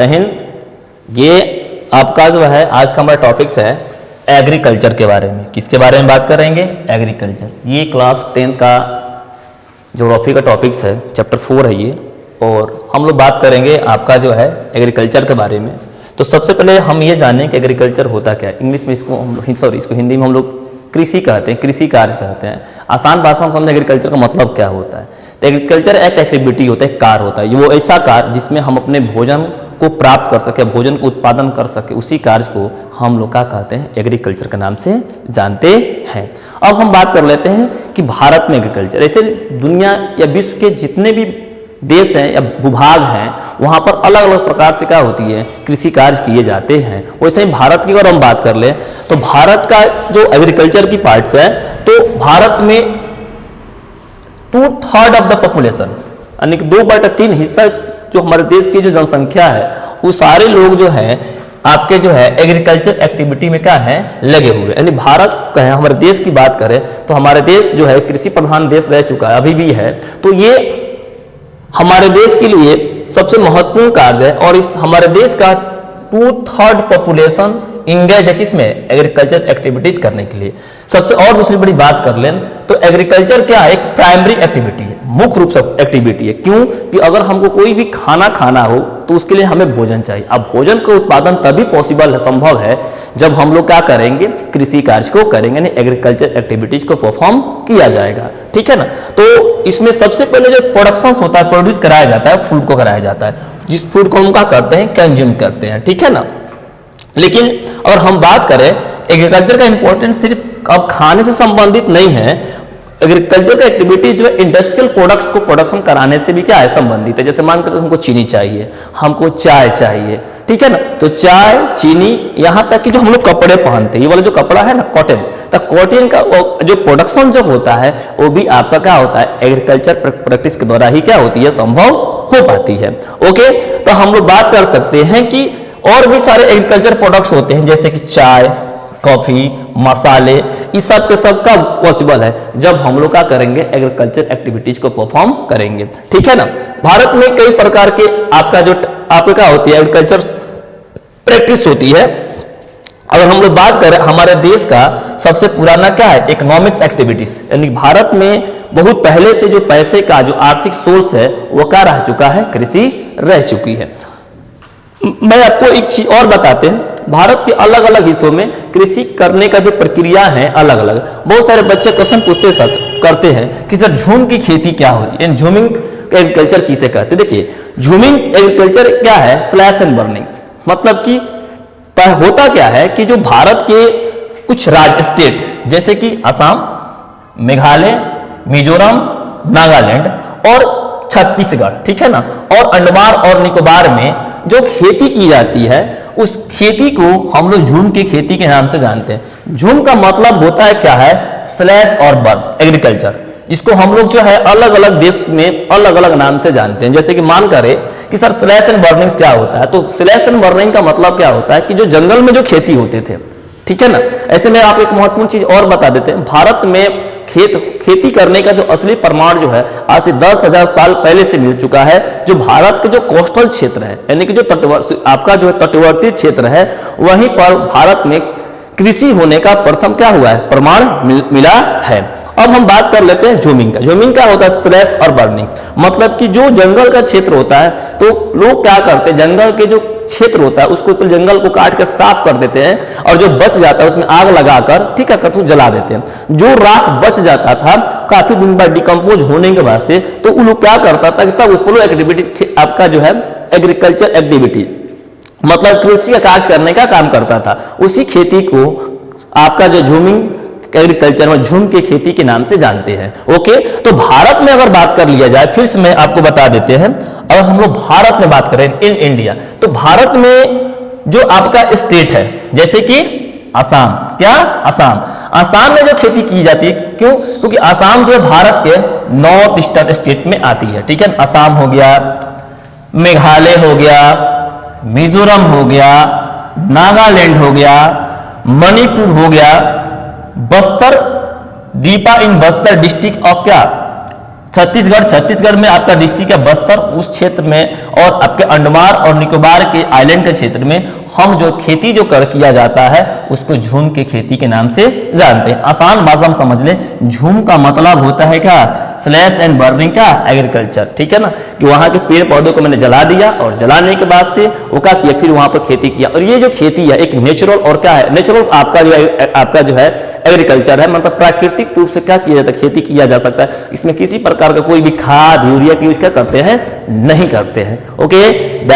जय हिंद। ये आपका जो है आज का हमारा टॉपिक्स है एग्रीकल्चर के बारे में। किसके बारे में बात करेंगे? एग्रीकल्चर। ये क्लास 10 का ज्योग्राफी का टॉपिक्स है, चैप्टर 4 है ये, और हम लोग बात करेंगे आपका जो है एग्रीकल्चर के बारे में। तो सबसे पहले हम ये जानें कि एग्रीकल्चर होता क्या है। इंग्लिश में इसको इसको हिंदी में हम लोग कृषि कहते हैं, कृषि कार्य कहते हैं। आसान भाषा में समझें एग्रीकल्चर का मतलब क्या होता है। तो एग्रीकल्चर एक एक्टिविटी होता है, कार्य होता है, वो ऐसा कार्य जिसमें हम अपने भोजन को प्राप्त कर सके, भोजन को उत्पादन कर सके, उसी कार्य को हम लोग क्या कहते हैं? एग्रीकल्चर के नाम से जानते हैं। अब हम बात कर लेते हैं कि भारत में एग्रीकल्चर, ऐसे दुनिया या विश्व के जितने भी देश हैं या भूभाग हैं वहाँ पर अलग अलग प्रकार से क्या होती है? कृषि कार्य किए जाते हैं। वैसे ही भारत की अगर हम बात कर लें तो भारत का जो एग्रीकल्चर की पार्ट्स है, तो भारत में 2/3 ऑफ द पॉपुलेशन यानी कि 2/3 हिस्सा जो हमारे देश की जो जनसंख्या है वो सारे लोग जो हैं आपके जो है एग्रीकल्चर एक्टिविटी में क्या है? लगे हुए। यानी भारत का है, हमारे देश की बात करें तो हमारे देश जो है कृषि प्रधान देश रह चुका है, अभी भी है। तो ये हमारे देश के लिए सबसे महत्वपूर्ण कार्य है और इस हमारे देश का 2/3 पॉपुलेशन इंगेज है किसमें? एग्रीकल्चर एक्टिविटीज करने के लिए। सबसे और दूसरी बड़ी बात कर लें तो एग्रीकल्चर क्या है? एक प्राइमरी एक्टिविटी है, मुख्य रूप से एक्टिविटी है। क्यों? कि अगर हमको कोई भी खाना हो तो उसके लिए हमें भोजन चाहिए। अब भोजन का उत्पादन तभी पॉसिबल है, संभव है, जब हम लोग क्या करेंगे? कृषि कार्य को करेंगे, यानी एग्रीकल्चर एक्टिविटीज को परफॉर्म किया जाएगा। ठीक है ना? तो इसमें सबसे पहले जो प्रोडक्शन होता है, प्रोड्यूस कराया जाता है, फूड को कराया जाता है, जिस फूड को हम क्या करते हैं? कंज्यूम करते हैं। ठीक है ना? लेकिन अगर हम बात करें एग्रीकल्चर का इंपॉर्टेंस सिर्फ अब खाने से संबंधित नहीं है। एग्रीकल्चर का एक्टिविटी जो है इंडस्ट्रियल प्रोडक्ट्स को प्रोडक्शन कराने से भी क्या है? संबंधित है। जैसे मान कर हमको चीनी चाहिए, हमको चाय चाहिए, ठीक है ना? तो चाय, चीनी, यहाँ तक कि जो हम लोग कपड़े पहनते हैं, ये वाला जो कपड़ा है ना कॉटन, तो कॉटन का जो प्रोडक्शन जो होता है वो भी आपका क्या होता है? एग्रीकल्चर प्रैक्टिस के द्वारा ही क्या होती है? संभव हो पाती है। ओके, तो हम लोग बात कर सकते हैं कि और भी सारे एग्रीकल्चर प्रोडक्ट्स होते हैं, जैसे कि चाय, कॉफी, मसाले, इस सब के सब का पॉसिबल है जब हम लोग क्या करेंगे? एग्रीकल्चर एक्टिविटीज को परफॉर्म करेंगे। ठीक है ना? भारत में कई प्रकार के आपका जो आपका क्या होती है? एग्रीकल्चर प्रैक्टिस होती है। अगर हम लोग बात करें हमारे देश का सबसे पुराना क्या है? इकोनॉमिक्स एक्टिविटीज, यानी भारत में बहुत पहले से जो पैसे का जो आर्थिक सोर्स है वो क्या रह चुका है? कृषि रह चुकी है। मैं आपको एक चीज और बताते हैं, भारत के अलग अलग हिस्सों में कृषि करने का जो प्रक्रिया है अलग अलग। बहुत सारे बच्चे क्वेश्चन पूछते करते हैं कि सर झूम की खेती क्या होती है? झूमिंग एग्रीकल्चर किसे कहते हैं? देखिए, झूमिंग एग्रीकल्चर क्या है? Slash and burnings. मतलब कि होता क्या है कि जो भारत के कुछ राज्य स्टेट जैसे कि असम, मेघालय, मिजोरम, नागालैंड और छत्तीसगढ़, ठीक है ना, और अंडमान और निकोबार में जो खेती की जाती है उस खेती को हम लोग झूम की खेती के नाम से जानते हैं। झूम का मतलब होता है क्या है? स्लैश और बर्न एग्रीकल्चर। इसको हम लोग जो है अलग अलग देश में अलग अलग नाम से जानते हैं। जैसे कि मान करें कि सर स्लैश एंड बर्निंग क्या होता है, तो स्लैश एंड बर्निंग का मतलब क्या होता है कि जो जंगल में जो खेती होते थे, ठीक है ना। ऐसे में आप एक महत्वपूर्ण चीज और बता देते हैं, भारत में खेती करने का जो असली प्रमाण जो है आज से 10,000 साल पहले से मिल चुका है। जो भारत के जो कोस्टल क्षेत्र है, यानी कि जो आपका जो तटवर्ती क्षेत्र है, वहीं पर भारत में कृषि होने का प्रथम क्या हुआ है? प्रमाण मिला है। अब हम बात कर लेते हैं झूमिंग का। झूमिंग क्या होता है? स्लैश और बर्निंग। मतलब कि जो जंगल का क्षेत्र होता है तो लोग क्या करते हैं? जंगल के जो क्षेत्र होता है उसको तो जंगल को काट कर साफ कर देते हैं और जो बच जाता है उसमें आग लगाकर, ठीक है, कर तो जला देते हैं। जो राख बच जाता था काफी दिन बाद डिकम्पोज होने के बाद से, तो उन लोग क्या करता था कि तब उस पर एक्टिविटी आपका जो है एग्रीकल्चर एक्टिविटी मतलब कृषि का कार्य करने का काम करता था। उसी खेती को आपका जो झूमिंग एग्रीकल्चर में झूम के खेती के नाम से जानते हैं। ओके, तो भारत में अगर बात कर लिया जाए, फिर से मैं आपको बता देते हैं, अगर हम लोग भारत में बात करें इन इंडिया, तो भारत में जो आपका स्टेट है जैसे कि असम, क्या? असम। असम में जो खेती की जाती है, क्यों? क्योंकि असम जो है भारत के नॉर्थ ईस्टर्न स्टेट में आती है। ठीक है, असम हो गया, मेघालय हो गया, मिजोरम हो गया, नागालैंड हो गया, मणिपुर हो गया, बस्तर, दीपा इन बस्तर डिस्ट्रिक्ट ऑफ क्या? छत्तीसगढ़ में आपका डिस्ट्रिक्ट है बस्तर, उस क्षेत्र में और आपके अंडमान और निकोबार के आइलैंड के क्षेत्र में हम जो खेती जो किया जाता है उसको झूम की खेती के नाम से जानते हैं। आसान भाषा में समझ लें, झूम का मतलब होता है क्या, स्लैश एंड बर्निंग का एग्रीकल्चर, ठीक है ना, कि वहां के पेड़ पौधों को मैंने जला दिया और जलाने के बाद से वो क्या किया, फिर वहां पर खेती किया। और ये जो खेती है एक नेचुरल और क्या है, नेचुरल आपका जो है एग्रीकल्चर है, मतलब प्राकृतिक रूप से क्या किया जाता है, खेती किया जा सकता है। इसमें किसी प्रकार का कोई भी खाद यूरिया की यूज क्या करते हैं, नहीं करते हैं। ओके।